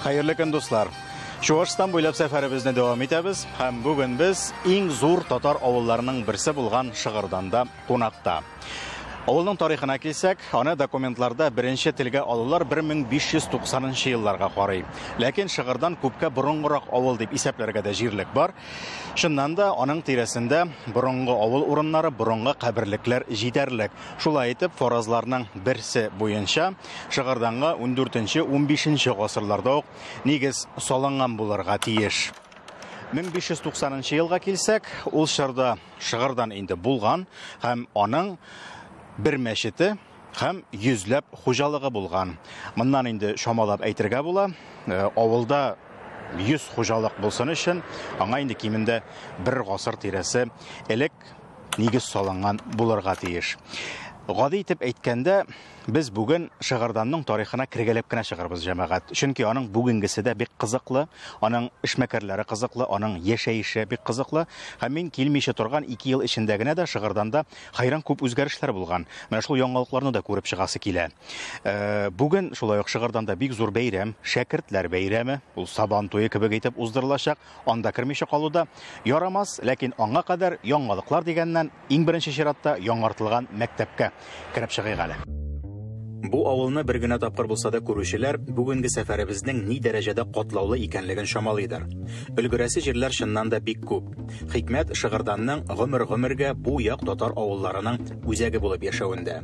Xayrlı gün dostlar. Чувашстан буйлап сәфәребезне дәвам итәбез һәм бүген без иң зур татар авылларының берсе булган Шыгырданда кунакта. Авылның тарихына килсәк, аны документларда беренче телгә алулар 1590 елларга карый. Ләкин Шыгырдан күпкә борынгырак авыл дип исәпләргә дә җирлек бар. Шуннан да аның тирәсендә борынгы авыл урыннары, борынгы каберлекләр җитәрлек. Шулай итеп, фаразларның берсе буенча Шыгырданга 14-15 гасырларда ук нигез салынган булырга тиеш. 1590 елга килсәк, ул чорда Шыгырдан инде булган һәм аның bir мәчете һәм йөзләп хуҗалыгы булган. Моннан инде шамалап әйтергә була, авылда 100 хуҗалык булсын өчен, аңа инде кимендә 1 гасыр тирәсе элек нигез салынган булырга тиеш. Гади итеп әйткәндә, без бүген Шыгырданның тарихына кергәләп кенә чыгарбыз җәмәгать. Чөнки аның бүгенгесе дә бик кызыклы, аның эшмәкәрләре кызыклы, аның яшәеше бик кызыклы. Һәм мин килмичә торган 2 ел эчендә генә дә Шыгырданда хайран күп үзгәрешләр булган. Менә шул яңалыкларны да күреп чыгасы килә. Бүген шулай ук Шыгырданда бик зур бәйрәм, шәкертләр бәйрәме, ул Сабан туе кебек итеп уздырылачак. Анда кирмичә калуда ярамас, ләкин аңа кадәр яңалыклар дигәннән иң беренче чиратта яңартылган мәктәпкә кирип чыгыйк әле. Бу авылны бер генә тапкыр булса да күрүчеләр бүгенге сәфәребезнең ни дәрәҗәдә катлаулы икәнлеген шамалыйдыр. Өлгерәсе җирләр чыннан да бик күп. Хикмәт Шыгырданның гомер-гомергә бу як татар авылларының үзәге булып яшәвендә.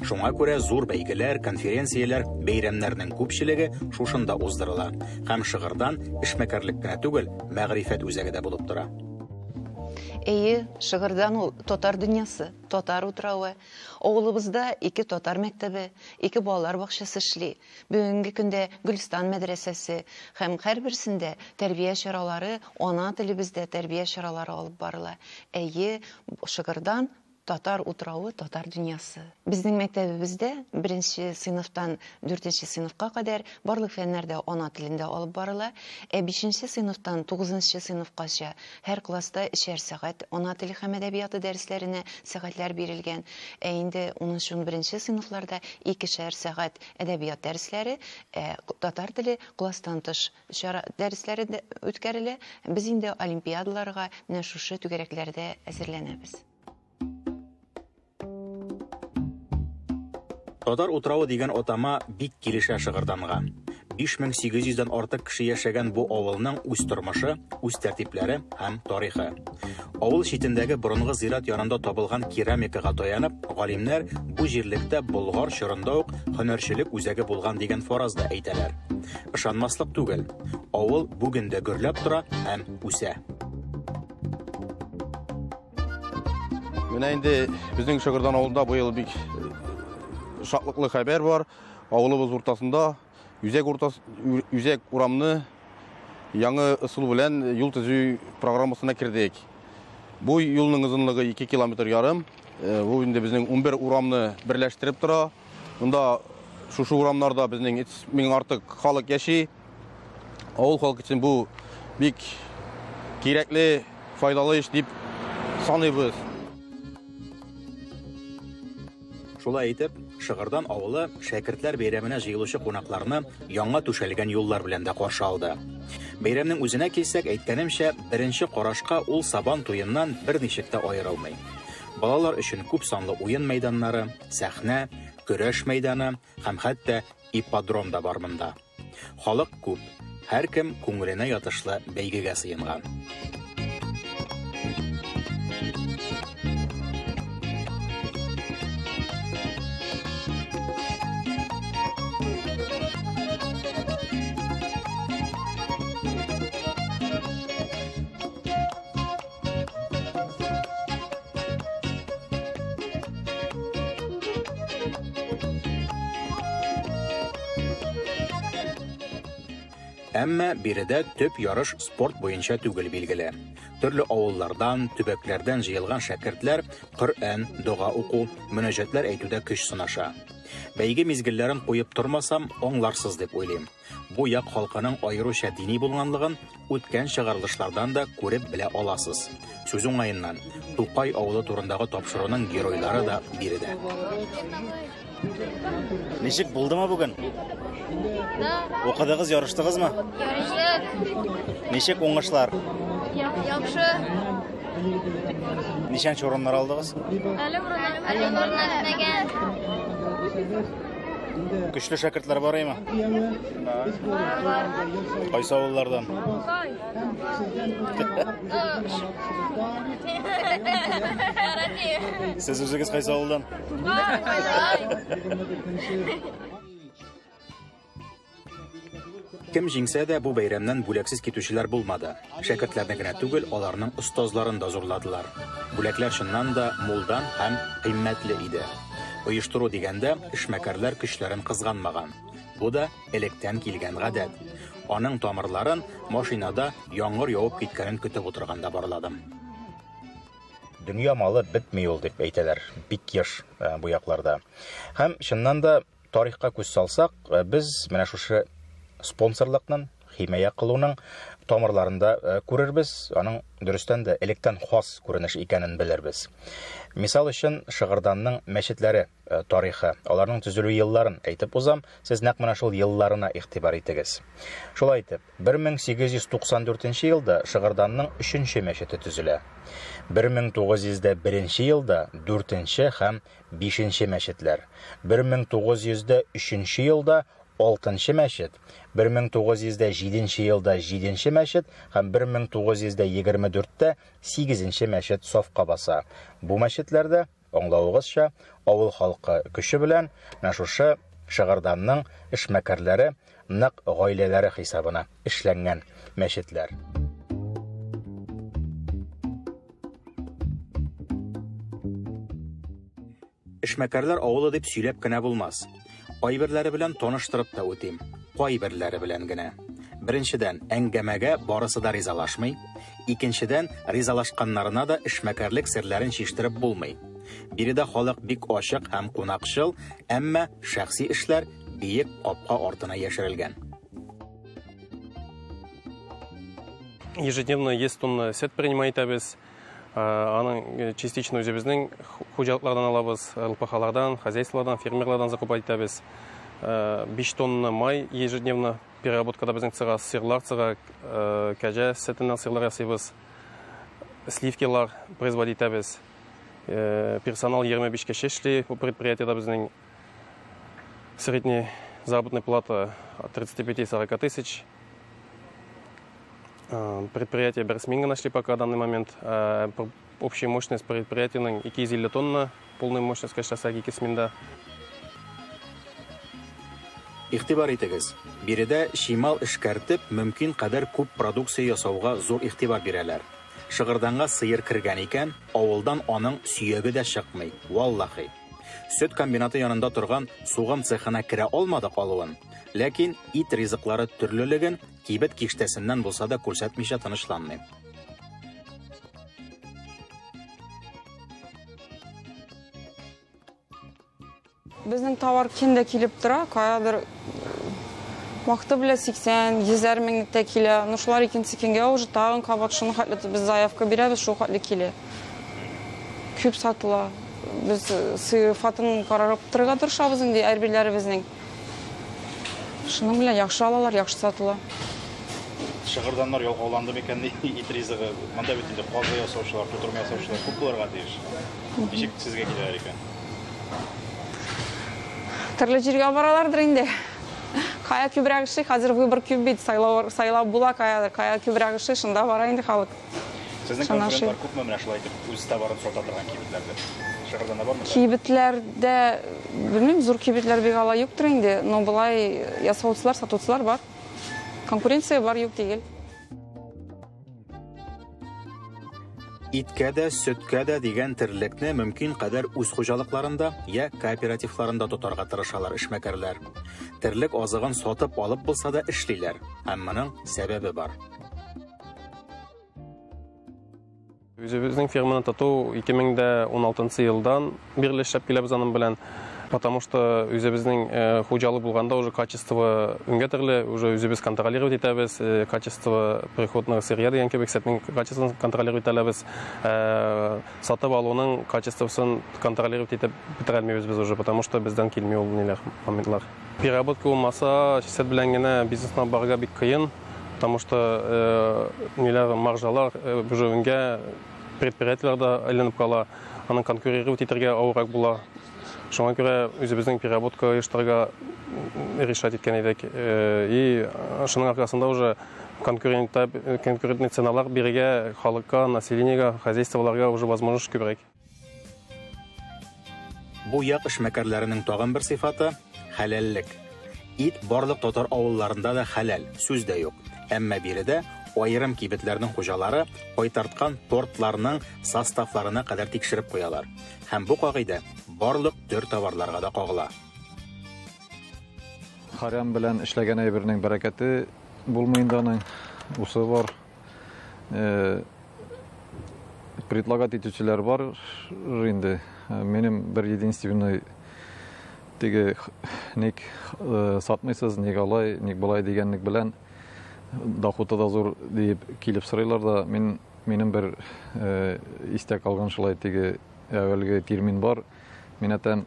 Шуңа күрә зур бәйгеләр, конференцияләр, бәйрәмнәрнең күпчелеге шушында уздырыла. Һәм Шыгырдан эшмәкәрлек кенә түгел, мәгърифәт үзәге дә булып тора. Шыгырдан ул татар дөньясы, татар утравы. Авылыбызда 2 татар мәктәбе, 2 балалар бакчасы эшли. Бүгенге көндә Гөлстан мәдрәсәсе һәм һәрберсендә тәрбия чаралары, ана телебездә тәрбия чаралары алып барыла. Шыгырдан татар утравы, татар дөньясы. Безнең мәктәбебездә 1нче сыйныфтан 4нче сыйныфка кадәр барлык фәннәрдә ана телендә алып барыла. 5нче сыйныфтан 9нчы сыйныфкача һәр класста 3 сәгать ана теле һәм әдәбияты дәресләренә сәгатьләр бирелгән. Инде 10-11нче сыйныфларда 2 сәгать әдәбият дәресләре, татар теле класстан тыш дәресләре үткәрелә. Без инде олимпиадаларга менә шушы түгәрәкләрдә әзерләнәбез. Татар утравы дигән атама бик килешә Шыгырданга. 5800-дән артык кеше яшәгән бу авылның үз тормышы, үз тәртипләре һәм тарихы. Авыл читендәге борынгы зират янында табылган керамикага таянып, галимнәр бу җирлектә Болгар чорында ук һөнәрчелек үзәге булган дигән фаразда әйтәләр. Ышанмаслык түгел. Авыл бүген дә гөрләп тора һәм үсә. Менә инде безнең Шыгырдан авылында бу ел бик шатлыклы хәбәр бар. Авылыбыз уртасында үзәк урамны яңа ысул белән юл төзү программасына кирдек. Бу юлның озынлыгы 2,5 км. Бу инде безнең 11 урамны берләштереп тора. Монда шушы урамнарда безнең 1000 артык халык яши. Авыл халкы өчен бу бик кирәкле, файдалы эш дип саныйбыз. Шулай итеп, Шыгырдан авылы шәкертләр бәйрәменә җыелучы кунакларны яңа түшәлгән юллар белән дә каршы алды. Бәйрәмнең үзенә килсәк, әйткәнемчә, беренче карашка ул Сабан туеннан берничек тә аерылмый. Балалар өчен күп санлы уен мәйданнары, сәхнә, көрәш мәйданы һәм хәтта ипподром да бар монда. Халык күп, һәркем күңеленә ятышлы бәйгегә сыенган. Әмма биредә төп ярыш спорт буенча түгел билгеле. Төрле авыллардан, төбәкләрдән җыелган шәкертләр Коръән, дуга уку, мөнәҗәтләр әйтүдә көч сынаша. Бәйге мизгелләрен куеп тормасам, аңларсыз дип уйлыйм. Бу як халкының айрыша дини булганлыгын үткән чыгарылышлардан да күреп белә аласыз. Сүз уңаеннан, Тукай авылы турындагы тапшыруның геройлары да биредә. Ничек булдымы бүген? Да, Укыдыгыз, ярыштыгызмы? ярыштык. Ничек уңышлар? Яхшы. Ничәнче урыннар алдыгыз? Әле урыннар эшләгән. Көчле шәкертләр барымы? Кайсы авыллардан? Сез үзегез кайсы авылдан? Кем җиңсә дә бу бәйрәмнән бүләксез китүчеләр булмады. Шәкертләрне генә түгел, аларның остазларын да зурладылар. Бүләкләр чыннан да мулдан һәм кыйммәтле иде. Оештыру дигәндә эшмәкәрләр көчләрен кызганмаган. Бу да электән килгән гадәт. Аның тамырларын машинада яңгыр явып киткәнен көтеп утырганда барладым. Дөнья малы бетми ул дип әйтәләр. Бик еш бу якларда. Һәм чыннан да тарихка күз салсак, без менә шушы спонсорлыкның, химия кылуның тамырларында күрербез, аның дөрестән дә электән хас күренеш икәнен белербез. Мисал өчен Шыгырданның мәчетләре тарихы, аларның төзелү елларын әйтеп узам, сез нәкъ менә шул елларына игътибар итегез. Шулай итеп, 1894 елда Шыгырданның 3нче мәчете төзелә. 1901 елда 4нче һәм 5нче мәчетләр. 1903 елда 6нчы мәчет, 1907 елда 7нче мәчет һәм 1924-тә 8нче мәчет сафка баса. Бу мәчетләрдә, аңлавыгызча, авыл халкы көче белән шушы Шыгырданның эшмәкәрләре нык гаиләләре хисабына эшләнгән мәчетләр. Эшмәкәрләр авылы дип сөйләп кенә булмас. Кайберләре белән таныштырып та үтим. Кайберләре белән генә. Беренчедән, әңгәмәгә барысы да ризалашмый. Икенчедән, ризалашканнарына да эшмәкәрлек серләрен чиштереп булмый. Биредә халык бик ачык һәм кунакчыл, әмма шәхси эшләр биек капка артына яшерелгән. Ежедневно 100 тонна сет принимай итәбез. Аның частично үзебезнең хуҗалыклардан алабыз, ЛПХлардан, хозяйстволардан, фермерлардан закупать итәбез. 5 тонна май ежедневно переработкада безнең цеха, сырлар цеха, кәҗә сетеннән сырлар ясыйбыз. Сливкилар производить итәбез. Персонал 25 кеше эшли, бу предприятиедә безнең средняя заработная плата от 35-40 тысяч. Предприятие берсминга нашли пока в данный момент. Общая мощность предприятия 250 тонна, полная мощность каштаса 2 минда. Игътибар итегез. Биредә шимал эшкәртеп, мөмкин кадәр күп продукция ясауга зур игътибар бирәләр. Шыгырданга сыер кергән икән, авылдан аның сөяге дә чыкмый. Валлаһи. Сөт комбинаты янында торган сугым цехына керә алмадык алуын. Ләкин ит ризыклары төрлелеген кибет киштәсеннән булса да күрсәтмичә тынычланмый. Безнең товар киндә килеп тора, каядыр вакыты белән 80-100 мең тә килә. Ну шулар икенче көнгә уже тагын кабат шуны хәтле без заявка бирәбез, шул хәтле килә. Күп сатыла. Без сыйфатын карап торырга тырышабыз инде әрбирләребезнең. Шуның белән яхшы алалар, яхшы сатыла. Шыгырданнар ялгауланды микән ит ризыгы? Монда бит инде казы ясаучылар, тутырма ясаучылар күп булырга тиеш. Ничек сезгә киләләр икән? Төрле җиргә баралардыр инде. Кая күбрәк эшли, хәзер выбор күп бит, сайлау була кая күбрәк эшли, шунда бара инде халык. Сезнең конкурентлар күпме менә шулай итеп үз товарын сата торган кибетләрдә? Шыгырданда бармы? Кибетләрдә, белмим, зур кибетләр бик ала юктыр инде, но булай ясаучылар, сатучылар бар. Конкуренция бар юк түгел. Иткә дә, сөткә дә дигән терлекне мөмкин кадәр үз хуҗалыкларында я кооперативларында тотарга тырышалар эшмәкәрләр. Терлек азыгын сатып алып булса да эшлиләр, һәм моның сәбәбе бар. Үзебезнең ферманы тоту 2016 елдан бирле эшләп киләбез аның белән. Потому что үзебезнең хуҗалык булганда уже качество үнгәтерле, уже үзебез контролировать итәбез, качество приходного сырья дигән кебек сәтнең качествосын контролировать итәбез. Сатып алуның качествосын контролировать итеп бетерәлмибез без уже, потому что бездән килми ул ниләр моментлар. Переработка булмаса, сәт белән генә бизнесна барга бик кыен, потому что ниләр маржалар уже үнгә предприятиеләрдә әйләнеп кала, аның конкурировать итәргә авыррак була. Шуңа күрә үзебезнең переработка оештырырга решать иткән идек. И шуның аркасында уже конкурентный ценалар бирергә халыкка, населениегә, хозяйстволарга уже возможность күбрәк. Бу як эшмәкәрләренең тагын бер сыйфаты — хәләллек. Ит барлык татар авылларында да хәләл, сүз дә юк. Әмма биредә айрым кибетләрнең хуҗалары кайтарткан тортларның составларына кадәр тикшереп куялар. Һәм бу кагыйдә барлык төр товарларга да кагыла. Харам белән эшләгән әйбернең бәрәкәте булмый инде аның. Усы бар. Предлагать итүчеләр бар инде. Минем бер единственный теге ник сатмыйсыз, ник алай, ник булай дигәнлек белән доходы да зур дип килеп сорыйлар да, минем бер истә калган шулай теге әвәлге термин бар. Мин әтәм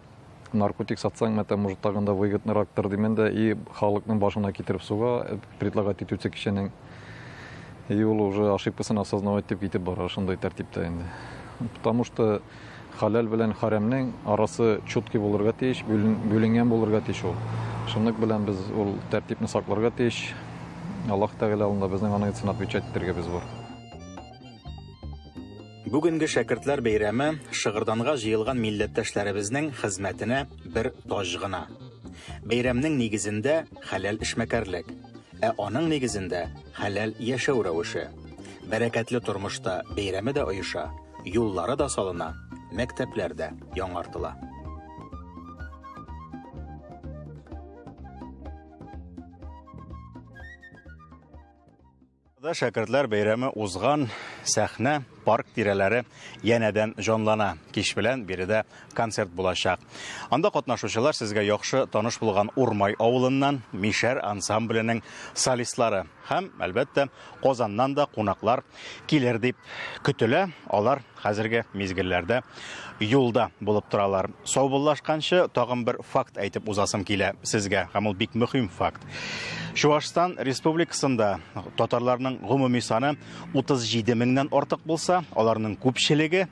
наркотик сатсаң, мәтәм может тагында выгоднырактыр димен дә, и халыкның башына китереп суга предлагать итүче кешенең. И ул уже ошибкасын осознавать итеп китеп бара шундай тәртиптә инде. Потому что халал белән харамның арасы чуткий булырга тиеш, бүленгән булырга тиеш ул. Шундый белән без ул тәртипне сакларга тиеш. Аллаһ Тәгалә алдында безнең аны өчен отвечать итәргә без бар. Бүгенге шәкертләр бәйрәме Шыгырданга җыелган милләттәшләребезнең хезмәтенә бер таҗ гына. Бәйрәмнең нигезендә хәлал эшмәкәрлек, аның нигезендә хәлал яшәү рәвеше. Бәрәкәтле тормышта бәйрәме дә оеша, юллары да салына, мәктәпләр дә яңартыла. Шәкертләр бәйрәме узган, сәхнә, парк тирәләре янәдән җанлана. Кич белән биредә концерт булачак. Анда катнашучылар сезгә яхшы таныш булган Урмай авылыннан Мишәр ансамбленең солистлары һәм, әлбәттә, Казаннан да кунаклар килер дип көтелә. Алар хәзерге мизгелләрдә юлда булып торалар. Саубуллашканчы тагын бер факт әйтеп узасым килә сезгә, һәм ул бик мөһим факт. Чувашстан Республикасында татарларның гомуми саны 37 меңнән артык булса, аларның күпчелеге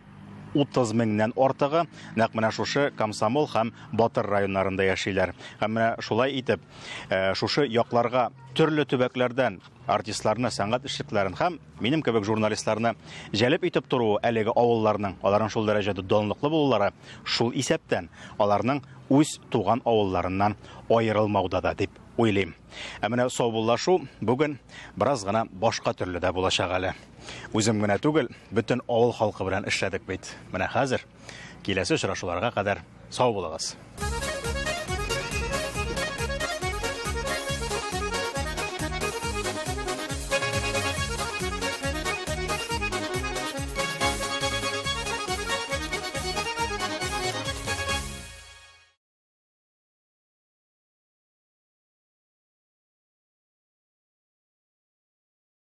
30 меңнән артыгы нәкъ менә шушы Комсомол һәм Батыр районнарында яшиләр. Һәм менә шулай итеп, шушы якларга төрле төбәкләрдән артистларны, сәнгать эшлекләрен һәм минем кебек журналистларны җәлеп итеп тору әлеге авылларның, аларның шул дәрәҗәдә данлыклы булулары, шул исәптән аларның үз туган авылларыннан аерылмауда да дип уйлыйм. Ә менә саубуллашу бүген бераз гына башка төрле дә булачак әле. Үзем генә түгел, бөтен авыл халкы белән эшләдек бит. Менә хәзер киләсе очрашуларга кадәр сау булыгыз.